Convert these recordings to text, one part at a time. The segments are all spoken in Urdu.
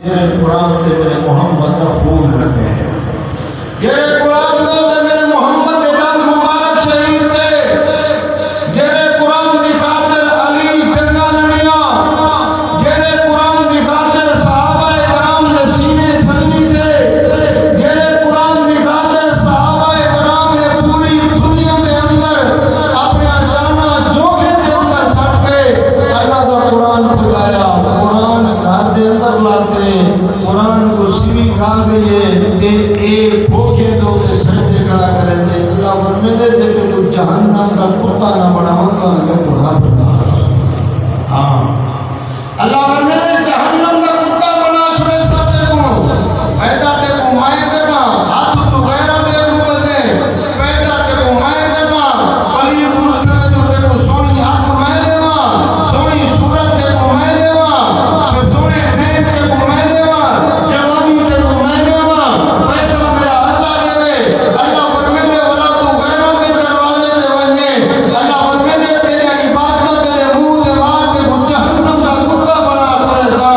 یہ قرآن تے میرے محمد دا خون لگے ہیں، یہ قرآن تے میرے محمد دے دم مبارک شہید تے، یہ قرآن دی خاطر علی جنگا لڑیا، یہ قرآن دی خاطر صحابہ کرام دے سینے چھلنی تے، یہ قرآن دی خاطر صحابہ کرام نے پوری دنیا دے اندر اپنے جانا جوکھے دے اندر سٹ کے اللہ دا قرآن پگایا، قرآن گھر دے اندر لاتے قرآن کو سیوی کھا گئے کہ ایک بھوکے دو کے سجدے کھڑا کریں دے اللہ فرمے دے کہ تو جہنم کا کتا نہ بڑا ہوتا اور میں کو رب دا ہاں اللہ فرمے دے جہنم کا کتا بڑا چھوڑے ساتے کو پیدا تے کو مائے کرنا ہاتھ تو غیرہ دے روپے دے پیدا تے کو مائے کرنا پلی کنکھے میں تو تے کو سونی آنکھ مائے دے ماں سونی صورت تے کو مائے دے ماں تو سونے دین تے کو مائے دے ماں جوانی تے کو مائے دے ماں پیسہ میرا اللہ دے وے اللہ فرمے دے ولا تو غیروں کے دروازے دے ونجے اللہ فرمے دے تیرے عبادت تیرے منہ تے مار کے جہنم کا کتا بنا چھوڑے سا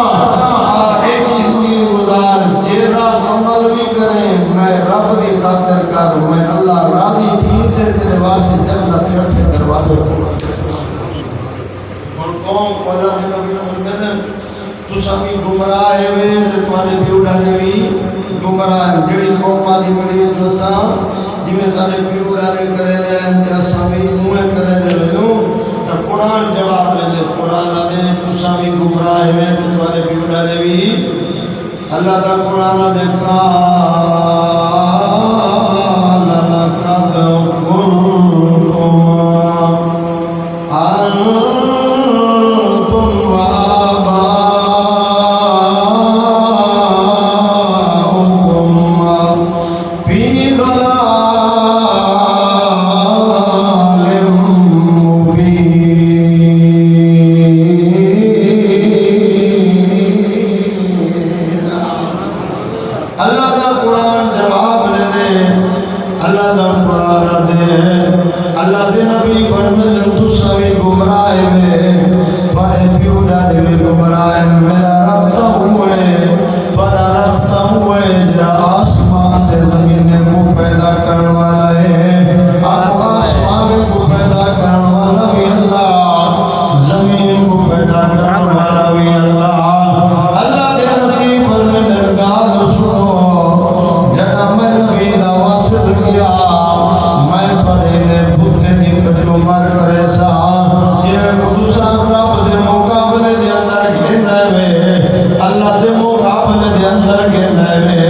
ایک زندگی گزار جیرا عمل بھی کریں میں رب دی خاطر کر میں اللہ راضی تھی تیرے واسطے جنت کے اٹھے دروازے اور قوم پہلا دن ابھی نمبر تو سبھی گمراہ ہوئے تو توانے پیو ڈالے بھی گمراہ جڑی قوم آدھی بڑی جو سا جی میں سارے پیو ڈالے کرے دے انتے سبھی موئے کرے دے لوں تو قرآن جواب لے دے قرآن دے تو سبھی گمراہ ہوئے تو توانے پیو ڈالے بھی اللہ دا قرآن دے لَقَدْ كُنْتُمْ أَنْتُمْ وَآبَاؤُكُمْ فِي ضَلَالٍ مُبِينٍ اللہ دا قرآن جواب لے دے اللہ دا قرآن دے اللہ دے نبی فرمدن تو سوی گمراہ میں بڑے پیوڑا دے بھی گمراہ میرا ربطہ ہوئے بڑا ربطہ ہوئے جرا آسمان دے زمین کو پیدا کرن والا ہے آپ آسمان کو پیدا کرن والا بھی اللہ زمین کو پیدا کرن والا بھی اللہ اللہ دے نبی فرمدن گال سنو جنا میں نبی دا واسط کیا میں پڑے نے بھتے دیکھ جو مر کرے سا جنہیں قدوسا رب دے مقابلے دے اندر گھنے وے اللہ دے مقابلے دے اندر گھنے وے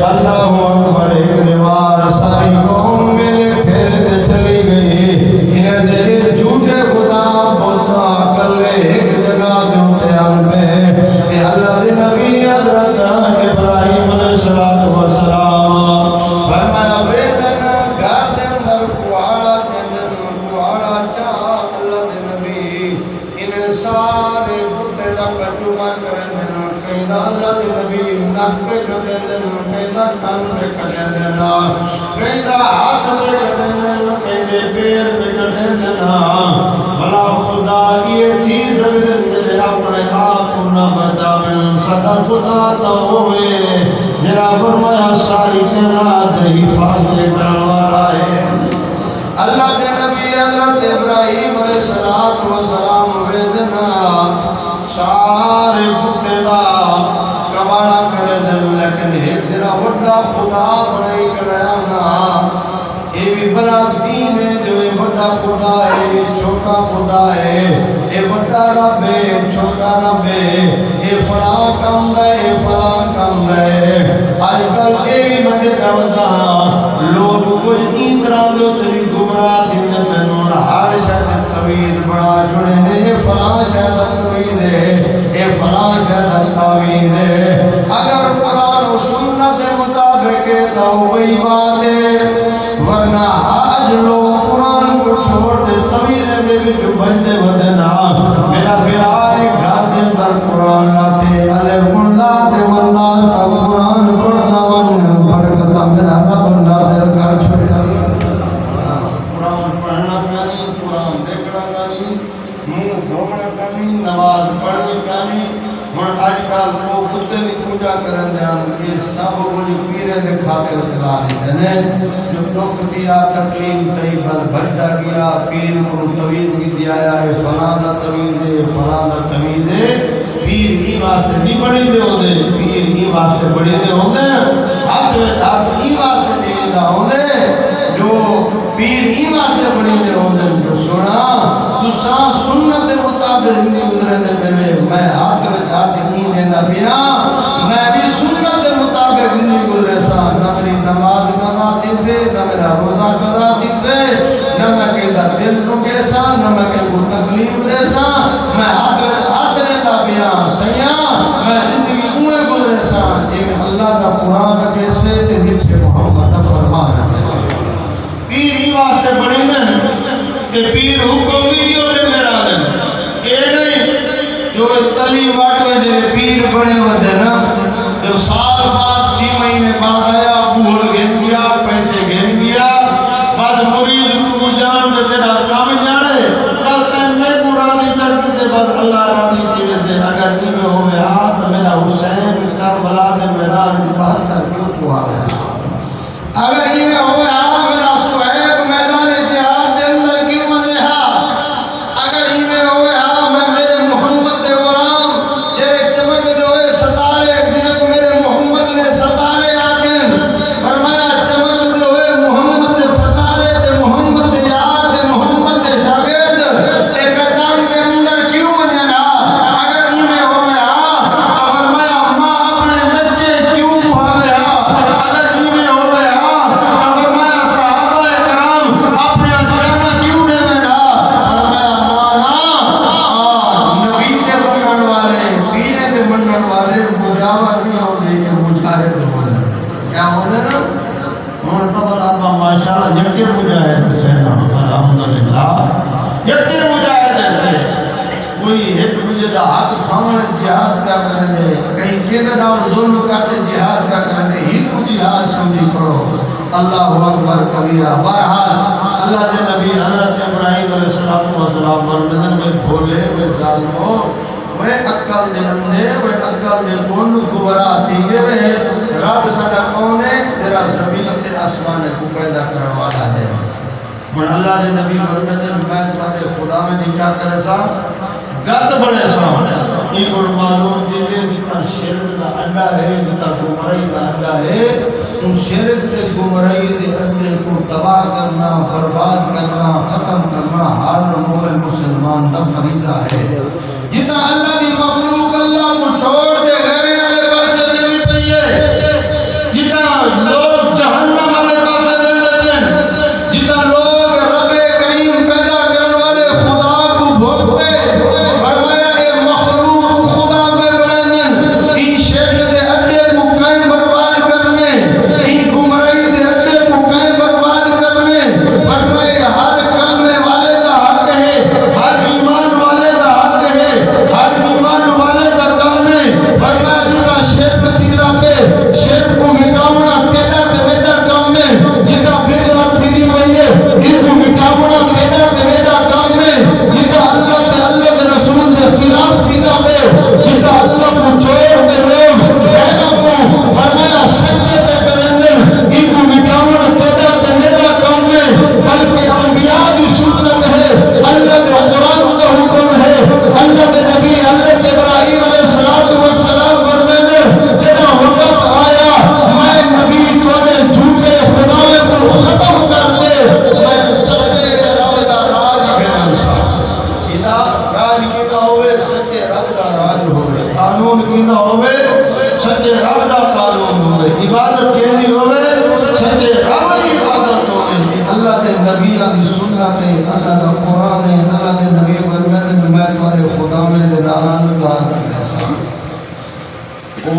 اللہ اکبر ایک نوار ساری قوم میرے پھیرے دے چلی گئی انہیں دے جھوٹے خدا بوتا کلے ایک جگہ دیوتے ہم پہ کہ اللہ دے نبی حضرت ابراہیم علیہ السلام فرمایا بیدن گھر دے اندر کوارا چاہ اللہ دے نبی انہیں سارے بھوتے دا کجوما کرے دینا کہیں دا اللہ دے نبی نک پہ کٹے دینا کہیں دا کان پہ کٹے دینا کہیں دا ہاتھ پہ کٹے دینا کہیں دے پیر پہ کٹے دینا بھلا خدا یہ چیز دے اپنے آپ کو نہ بچاویں صدر خدا تو ہوئے جرا فرمایا ساری کائنات حفاظت کرن والا ہے اللہ دے نبی حضرت ابراہیم علیہ السلام ویدنا سارے بھٹے دا کباڑا کرے دن لیکن ایک جرا بڑا خدا بڑائی کڑایا نا یہ بھی بڑا دین ہے جو یہ بڑا خدا ہے چھوٹا خدا ہے یہ بڑا رب ہے چھوٹا رب ہے یہ فلاں کم گئے فلاں کم گئے آج کل یہ بھی مجھے دودا لوگ کچھ ایترا جو تبھی گمراہ دین میں نون ہر شاید طویل بڑا جڑے نے یہ فلاں شاید طویل ہے یہ فلاں شاید طویل ہے اگر قرآن و سنت مطابق ہے تو وہی بات ہے ورنہ آج لوگ قرآن کو چھوڑ دے طویل دے بھی جو بج دے ودنا میرا بیرائی گھر دے اندر قرآن لاتے علیہ لاتے واللہ تب قرآن پڑھنا ون برکتہ میرا رب نازل کر چھوڑے قرآن پڑھنا کانی قرآن دیکھنا کانی منہ دھونا کانی نماز پڑھنی کانی من آج کل وہ کتے پوجا کرن دے یہ سب کچھ پیرے دے کھاتے وچ لا لیندے نے جو دکھ دیا تکلیف تئی بس بھجدا گیا پیر کو تویز بھی دیا ہے فلاں دا تویز ہے فلاں دا تویز ہے پیر ہی واسطے نہیں بڑے دے ہوندے پیر ہی واسطے بڑے دے ہوندے ہاتھ وچ ہاتھ ہی واسطے دے دا ہوندے جو پیر ہی واسطے بڑے دے ہوندے جو سنا تساں سنت دے مطابق زندگی گزرے دے پے میں ہاتھ وچ ہاتھ ہی دیندا پیا میں بھی سنت دے مطابق زندگی گزرے سا نہ میری نماز قضا تھی سے نہ میرا روزہ قضا تھی سے نہ میں کہتا دل رکے سا نہ میں کہ کو تکلیف دے سا میں ہاتھ وچ ہاتھ دیندا پیا سیاں میں زندگی اوے گزرے سا جے اللہ دا قرآن رکھے سے تے وچ محمد دا فرمان رکھے سے پیر ہی واسطے بڑے نے کہ پیر حکم بھی ہونے میرا دن اے نہیں جو تلی واٹ میں جنہیں پیر بڑے ودے نا جو سال بعد 6 مہینے بعد آیا بھول گھن گیا پیسے گھن گیا بس مرید تو جان دے تیرا کام جانے کل تین میں کو راضی کر کے دے بس اللہ راضی کی وجہ اگر ہی میں ہوئے تو میرا حسین کربلا دے میدان 72 کیوں کو آ گیا اگر ہی میں ہوئے میرا سہیب میدان جہاد دے اندر کیوں مجھے اگر ہی میں ہوئے میں میرے محمد دے غلام جیرے چمک دوئے ستارے جنہیں کو میرے محمد نے ستارے آکن فرمایا چمک دوئے محمد دے ستارے دے محمد دے جہاد دے محمد دے شاگرد اے میدان کے اندر کیوں مجھے اگر ہی میں ہوئے فرمایا ماں اپنے بچے کیوں بہاوے اگر ہی میں ہوئے فرمایا صحابہ کرام اپنے جانا کیوں دے میں فرمایا نبی دے منن والے پیرے دے منن والے مجاور نہیں ہوندے کہ مجاہد ہوندے کیا ہوندے نا ہن تو اللہ ماشاءاللہ یکے مجاہد سے الحمدللہ یکے مجاہد سے کوئی ایک دوجے دا حق کھاون جہاد پیا کرن دے کہیں کیندے نال ظلم کر کے جہاد پیا کرن دے ہی کو جہاد سمجھی پڑھو اللہ اکبر کبیرہ بہرحال اللہ دے نبی حضرت ابراہیم علیہ السلام فرمودن میں بھولے وہ ظالمو وہ عقل دے اندھے وہ عقل دے کون گمراہ تھی گئے رب سدا کون ہے تیرا زمین تے آسمان کو پیدا کرنے والا ہے اور اللہ دے نبی فرمودن میں تواڈے خدا میں نکاح کرے سا گت بڑے سا یہ کو معلوم دے دے جتا شرک دا اڈا ہے جتا گمراہی دا اڈا ہے ان شرک تے گمراہی دے اڈے کو تباہ کرنا برباد کرنا ختم کرنا ہر مومن مسلمان دا فریضہ ہے جتا اللہ دی مخلوق اللہ کو چھوڑ دے گھرے والے پاسے میں نہیں پئیے جتا لوگ جہنم والے پاسے میں نہیں جتا لوگ رب کریم پیدا کرنے والے خدا کو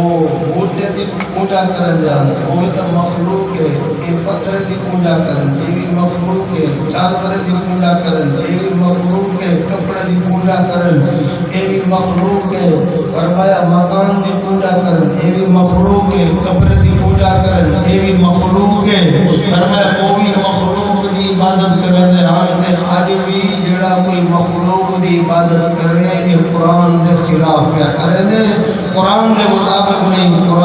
بھوکتے پوجا کرن دے وہ تو مخلوق ہے کہ پتھر دی پوجا کرن یہ بھی مخلوق ہے جانور دی پوجا کرن یہ بھی مخلوق ہے کپڑے دی پوجا کرن یہ بھی مخلوق ہے فرمایا مکان دی پوجا کرن یہ بھی مخلوق ہے قبر دی پوجا کرن یہ بھی مخلوق ہے فرمایا کوئی مخلوق دی عبادت کرن دے تے اج بھی جڑا کوئی مخلوق دی عبادت کرے یہ قرآن دے خلاف کیا کرے دے قرآن دے مطابق نہیں قرآن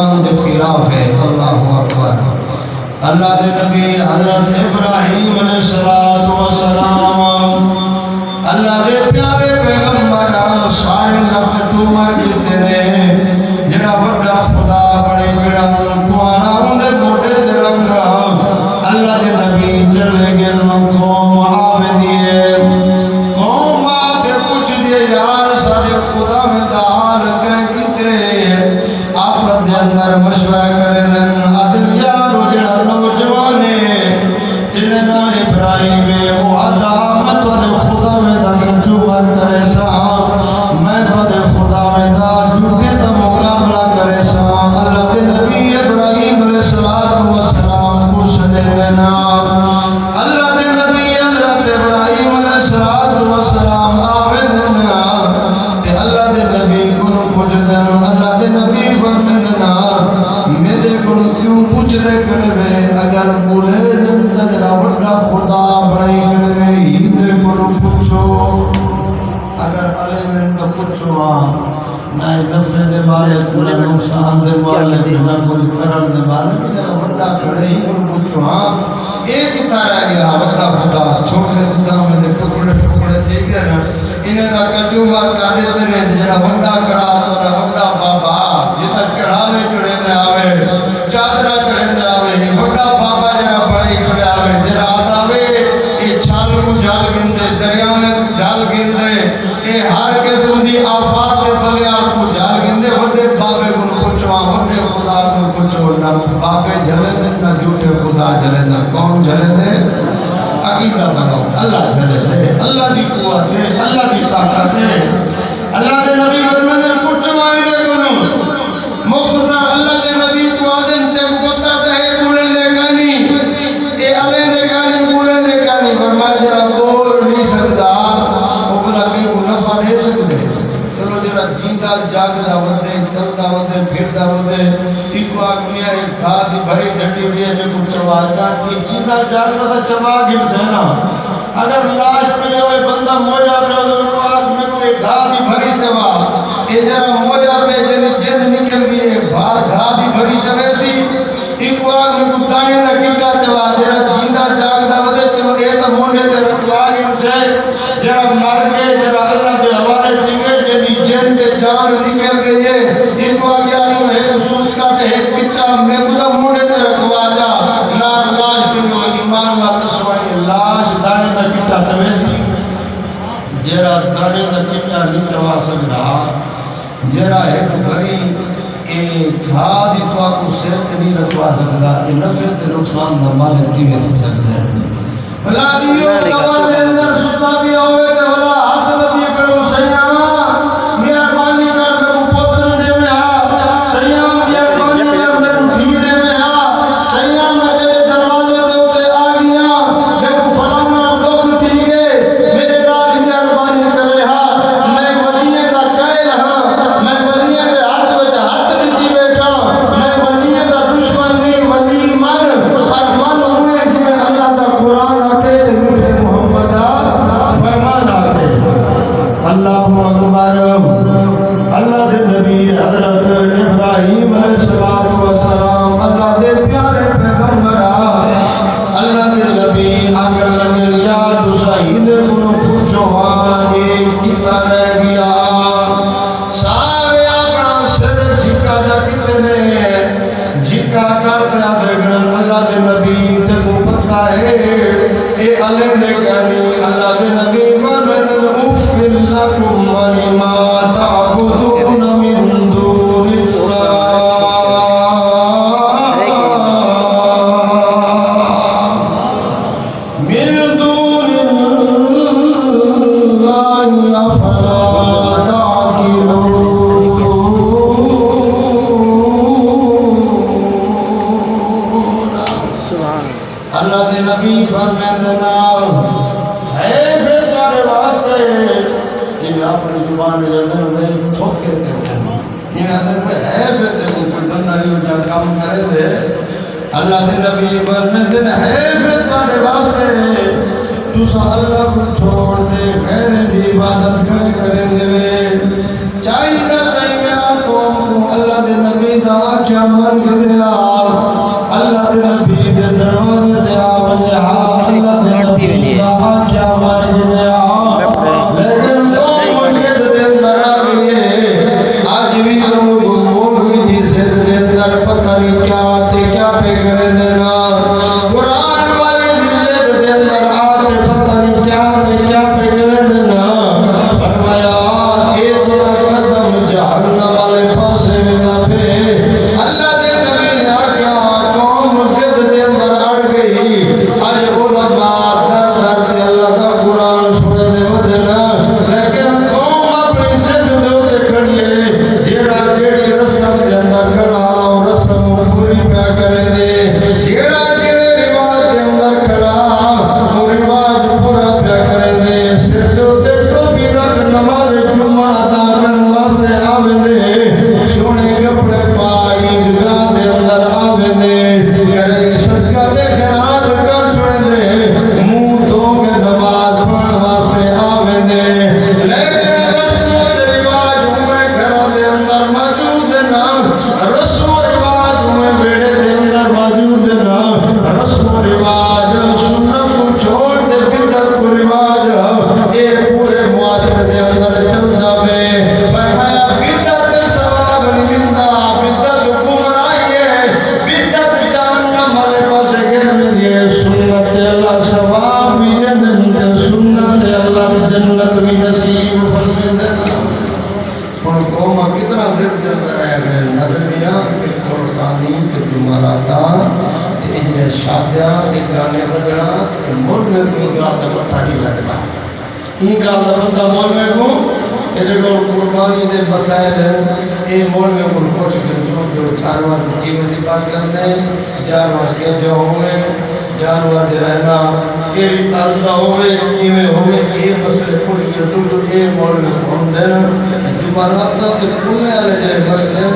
اللہ دے نبی حضرت ابراہیم علیہ السلام اللہ دے پیارے پیغمبر سارے لفظ مر جتے نے جڑا بڑا خدا بڑے جڑا توانا اندے موٹے تے رکھا اللہ دے نبی چلے گئے قوم آوے دیئے قوم آتے پوچھ دیئے یار سارے خدا میں دال کہیں کتے آپ دے اندر مشورہ کریں دن آدم یارو جڑا نوجوانے جنہیں نام ابراہیم وہ آدھا میں تو دے خدا میں دا کچو بار کرے سا میں تو دے خدا میں دا جھوٹے دا مقابلہ کرے سا اللہ دے نبی ابراہیم علیہ السلام کو سنے دینا اللہ دے نبی حضرت ابراہیم علیہ السلام آوے دینا کہ اللہ دے نبی کنو پوچھ دینا اللہ دے نبی فرمے دینا میرے کنو کیوں پوچھ دے کڑے وے اگر بولے دن تجرہ بڑا خدا بڑائی کڑے وے ہی دے کنو پوچھو اگر علی دن تو پوچھو نہ نفع دے بارے نہ نقصان دے بارے نہ کچھ کرن دے بارے تجرہ بڑا کڑے ہی کنو پوچھو ایک تارا گیا بڑا خدا چھوٹے خدا میں دے ٹکڑے ٹکڑے دے گئے نا انہیں دا کجو مار کا دیتے رہے تجرہ بڑا کڑا تو بڑا بابا جتا چڑھاوے چڑھے دے آوے چادرہ چڑھے دے آوے بڑا بابا جرا بڑائی چڑھے آوے جرا آدھاوے یہ چھال کو جال گندے دریا میں جال گندے یہ ہر قسم دی آفات بلیار کو جال گندے بڑے بابے کو پوچھواں بڑے خدا کو پوچھو نہ بابے جلے دے نہ جھوٹے خدا جلے دے کون جلے دے عقیدہ بناؤ اللہ جلے دے اللہ دی قوت دے اللہ دی طاقت دے اللہ دے نبی فرماتے پوچھواں دے کنو مختصر اللہ دے نبی کو آدم تے کو پتہ تے کولے دے گانی اے علی دے گانی کولے دے گانی فرمایا جرا بول نہیں سکدا او بلا بھی نفع دے سکدے چلو جرا جیندا جاگدا وندے چلدا وندے پھردا وندے ایک آدمی ایک گھا دی بھری ڈٹی ہوئی ہے جو کو چوا کا کہ جیندا جاگدا تا چوا گل سے نا اگر لاش پہ ہوئے بندہ مویا پہ وہ آدمی کو ایک گھا دی بھری چوا یہ جرا مویا پہ جن نکل گئی ہے گھا دی بھری چوے سی ایک آدمی کو دانے دا کٹا چوا جرا جیندا جاگدا ودے چلو اے تا مونڈے تے رکھوا گل سے جرا مر گئے جرا اللہ دے حوالے تھی گئے جن کے جان نکل گئی ہے ایک آگیا ہے سوچ کا تے ایک کٹا میں خدا مونڈے تے رکھوا جا نہ لاش پہ جو ایمان مارتا سوائی لاش دانے دا کٹا چوے سی جرا دانے دا کٹا نہیں چوا سکتا جرا ایک بھری گھا دی تو آپ کو صحت نہیں رکھوا سکتا یہ نفع تے نقصان دا مالک کی بھی رکھ سکتا ہے بلا دیویوں قبر دے اندر ستا بھی ہوئے تے بلا ہاتھ بدی کرو سیاں مہربانی کر میں کو پتر دے میں سیاں مہربانی کر میں کو دھی دے میں سیاں میں تیرے دروازے دے ہوتے آ گیا میں کو فلانا لوگ تھی گئے میرے نال مہربانی کرے میں ولیے دا کہہ رہا میں ولیے دے ہاتھ وچ ہاتھ دتی بیٹھا میں ولیے دا دشمن نہیں ولی من اور من ہوئے جی میں اللہ دا قرآن آکے تے مجھے محمد فرمان آکے اللہ اکبر اللہ دے نبی حضرت ابراہیم علیہ السلام اللہ دے پیارے پیغمبر اللہ دے نبی آکر لگے یا تو شہید کنو پوچھو آگے کتا رہ گیا سارے اپنا سر جھکا جا کتنے جھکا کر دیا دیکھن اللہ دے نبی تے کو پتہ ہے اے علی دے کہنی اللہ دے نبی فرمائن اُفِّل لَكُمْ وَلِمَا تَعْبُدُونَ مِن دُونِ اللَّهِ مِن دُونِ اللَّهِ أَفَلَا تَعْقِلُونَ اللہ دے نبی فرمائن ہے پھر تارے واسطے جی میں اپنی زبان جاندن میں تھوکے تے جی میں آدھن میں ہے پھر تے کوئی بندہ ہی ہو جا کام کرے دے اللہ دے نبی فرمائن ہے پھر تارے واسطے تو سا اللہ کو چھوڑ دے غیر دی عبادت کھڑے کرے دے چاہیے دا تائی میں آنکھوں اللہ دے نبی دا کیا من گدیا اللہ دے نبی دے در پہ کریں دینا قرآن والے دل دے اندر آتے پتہ نہیں کیا پہ کریں دینا فرمایا اے تھوڑا قدم جہنم والے پاسے میں نہ پہ اللہ دے نبی نے آکیا قوم زد دے اندر اڑ گئی آج علماء در در دے اللہ دا قرآن سنے دے ودنا لیکن قوم اپنی زد دے ہوتے کھڑیے جیڑا جیڑی رسم دے اندر کھڑا اور رسم پوری پیا کرے دے جیڑا جیڑے رواج دے اندر کھڑا اور رواج پورا پیا کرے دے سر دے ہوتے ٹوپی رکھ نماز جمعہ ادا کرن واسطے آوے دے سونے کپڑے پائی عیدگاہ دے اندر آوے دے کرے صدقہ دے خیرات کر چھوڑے دے منہ دھو کے نماز پڑھن واسطے آوے دے لیکن رسم و رواج ہوئے گھروں دے اندر موجود نہ رسم و رواج ہوئے بیڑے دے اندر موجود نہ رسم و رواج سنت کو چھوڑ دے بدعت کو رواج اے پورے معاشرے دے اندر چل جاوے فرمایا بدعت ثواب نہیں ملتا بدعت گمراہی ہے بدعت جہنم والے پاسے گرمی ہے سنت اللہ ثواب بھی دے دے سنت اللہ جنت بھی نصیب فرمائے دے اور قومہ کتنا زد دے اندر آیا گئے ندمیاں تے قرخانی تے جمعراتا تے اجرے شادیاں تے گانے بدڑا تے ملک میں کوئی گاہ دا پتہ نہیں لگتا این گاہ دا پتہ ملک میں کو یہ دیکھو قربانی دے مسائل ہیں یہ مول میں کو پوچھ کر جو جانور کی وجہ بات کرنے جانور کے جو ہوئے جانور دے رہنا کیری تازدہ ہوئے کیویں ہوئے یہ مسئلے پوچھ کر جو یہ مول میں کو ہم دینا جمعرات کے کھلنے والے جائے مسئلے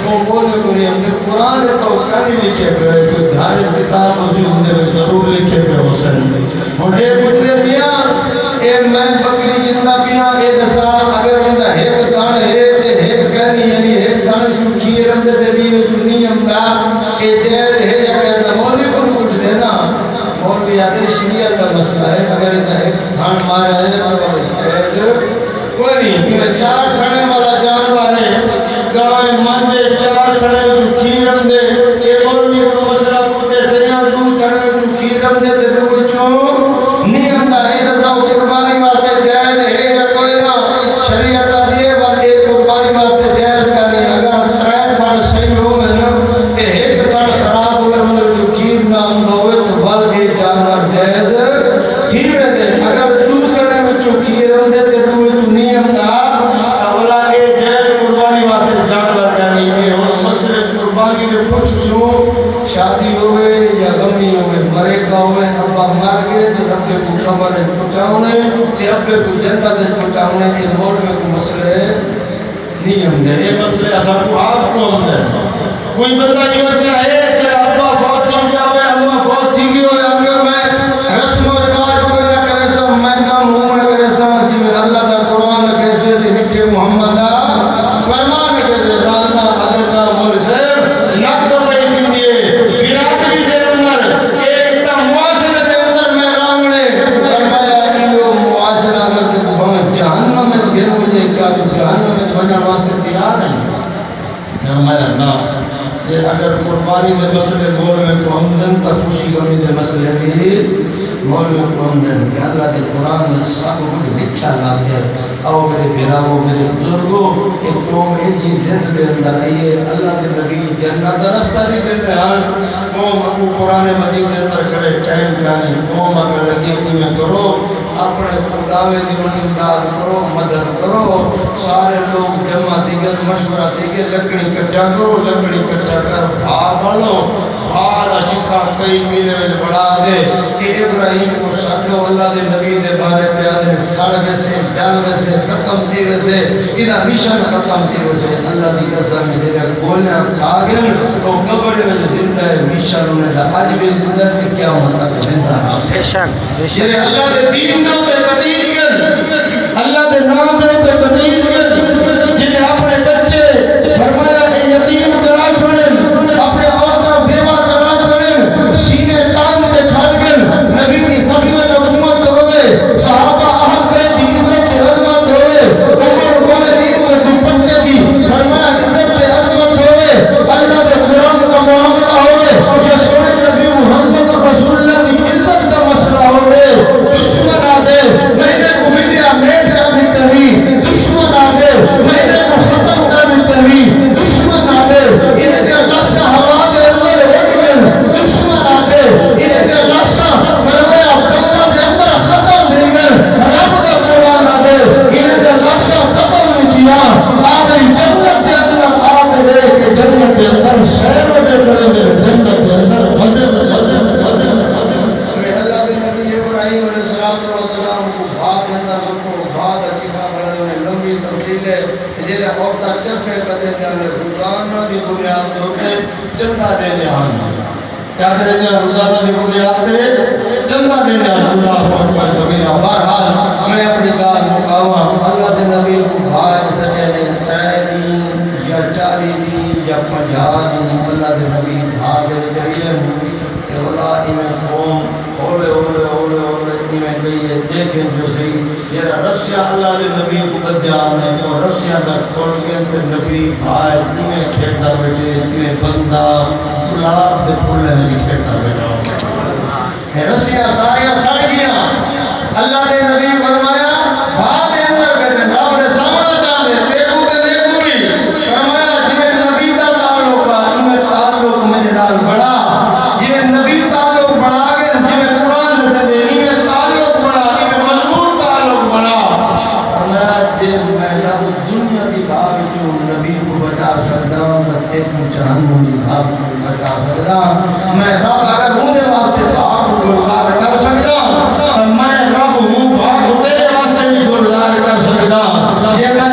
وہ مول میں کو نہیں ہم دے قرآن تو کاری لکھے پہ کوئی دھارج کتاب ہوئی ہم دے ضرور لکھے پہ ہو سکتے ہوں اے پوچھ دے میاں اے میں بکری جندہ میاں اے دسا اگر اندہ ایک دان ہے تے ایک کہنی یعنی ایک دان جو کھیرم دے دبی میں جو نیم دا اے جہر ہے یا کہتا مولوی کو پوچھ دینا مولوی آدھے شریعت کا مسئلہ ہے اگر اندہ ایک دان مارا ہے تو بڑے جہر کوئی نہیں کیونکہ چار کھڑے والا جانوار ہے گائے مانجے چار کھڑے جو کھیرم دے اے مولوی کو مسئلہ پوچھتے سیاں دو کھڑے جو کھیرم دے تے جو چون نیم دا اے دسا قربانی واسطے جائز ہے یا کوئی نہ شریعت آدھی ہے بلکہ ایک قربانی واسطے جائز کا نہیں اگر ترائے تھان صحیح ہوئے نا کہ ایک تھان خراب ہوئے مطلب جو کھیر نہ ہم ہوئے تو بلکہ جانور جائز تھی میں دے اگر دور کرنے میں جو کھیر ہم دے تے دوئے جو نیم دا اولا اے جائز قربانی واسطے جانور کا نہیں ہے اور مسئلے قربانی دے کچھ سو شادی ہوئے یا غمی ہوئے مرے کا ہوئے ابا مار گئے تو ابے کو قبر پہنچاؤنے تے ابے کو جنت پہنچاؤنے یہ مول میں کو مسئلے نہیں ہم دے یہ مسئلے اصلا کو آپ کو ہم دے کوئی بندہ یہ ہوتا ہے تیرا ابا فوت ہو جاوے اما فوت تھی گئی ہوئے آگے میں رسم و رواج کوئی نہ کرے سا میں کام ہوں نہ کرے سا جی میں اللہ دا قرآن کیسے دے نکھے محمد فرمان کیسے دانا حدنا مول سے نقب پہ دیئے برادری دے اندر ایک تا معاشرے دے اندر میں رامنے فرمایا ایو معاشرہ اگر سے بہت جہنم میں گر مجھے کیا تو جہنم میں بجن واسطے تیار ہیں فرمایا نا یہ اگر قربانی دے مسئلے بول میں تو ہم دن تا خوشی غمی دے مسئلے بھی بول میں تو ہم دن کہ اللہ دے قرآن سب کچھ لکھا لاتے او میرے بھراو میرے بزرگو کہ قوم ایجی زد دے اندر آئیے اللہ دے نبی جنت رستہ دی کرتے ہیں قوم ابو قرآن مجید دے اندر کھڑے ٹائم کہانی قوم اگر لگے میں کرو اپنے خداوے دیون امداد کرو مدد کرو سارے لوگ جمع دیگر مشورہ دیگر لکڑی کٹھا کرو لکڑی کٹھا کر بھاگ بڑھو بھاگ چکا کئی میرے میں بڑھا دے کہ ابراہیم کو سکھو اللہ دے نبی دے بارے پیادے سڑ ویسے جل ویسے ختم تھی ویسے ادھا مشن ختم تھی ویسے اللہ دی قسم میں میرے بولنے کھا گئے تو قبر میں زندہ ہے مشن انہیں دا آج بھی زندہ ہے کہ کیا ہوتا ہے زندہ ہے اللہ دے دین دے تے کنیز گئے اللہ دے نام دے تے کنیز گئے جنہیں اپنے بچے فرمایا کہ یتیم کرا چھوڑیں اپنے عورتہ بیوہ کرا چھوڑیں سینے تان تے کھڑ گئے نبی دی خدمت حکومت ہوئے صحابہ اہل بیت دی عزت تے عظمت ہوئے عمر عمرین میں دوپٹے دی فرمایا عزت تے عظمت ہوئے اللہ دے قرآن کا معاملہ ہوئے چندہ دینے آنا کیا کریں گے روزانہ کی بنیاد پہ چندہ دینے آنا اللہ اکبر کبیرہ بہرحال میں اپنی گال مقاوہ اللہ کے نبی کو بھائی سکے نے 3 یا 40 یا 50 اللہ کے نبی بھاگ ذریعے کہ واللہ میں قوم اولے اولے اولے اولے میں گئی ہے دیکھیں جو صحیح یہ رسیہ اللہ کے نبی کو بدیان ہے جو رسیہ تک سن کے تے نبی بھائی جنہیں کھیڑتا بیٹھے جنہیں بندہ گلاب دے پھولے میں جی کھیڑتا بیٹھا رسیہ ساریاں سڑ گیا اللہ کے نبی فرمایا بھائی دے اندر بیٹھے رب نے سامنا چاہتے دیکھو کہ دیکھو بھی فرمایا جنہیں نبی دا تعلق ہے جنہیں تعلق میرے نال بڑا جنہیں نبی تعلق بڑا گئے جنہیں قرآن سے دے جنہیں تعلق بڑا جنہیں مضبوط تعلق بڑا فرمایا جن میں جب دنیا کی بھاگ جو نبی کو بچا سکتا ہوں تک جہنم کی بھاگ کو بچا سکتا ہوں میں رب اگر ہوں دے واسطے بھاگ کو گلزار کر سکتا ہوں تو میں رب ہوں بھاگ کو تیرے واسطے بھی گلزار کر سکتا ہوں یہ میں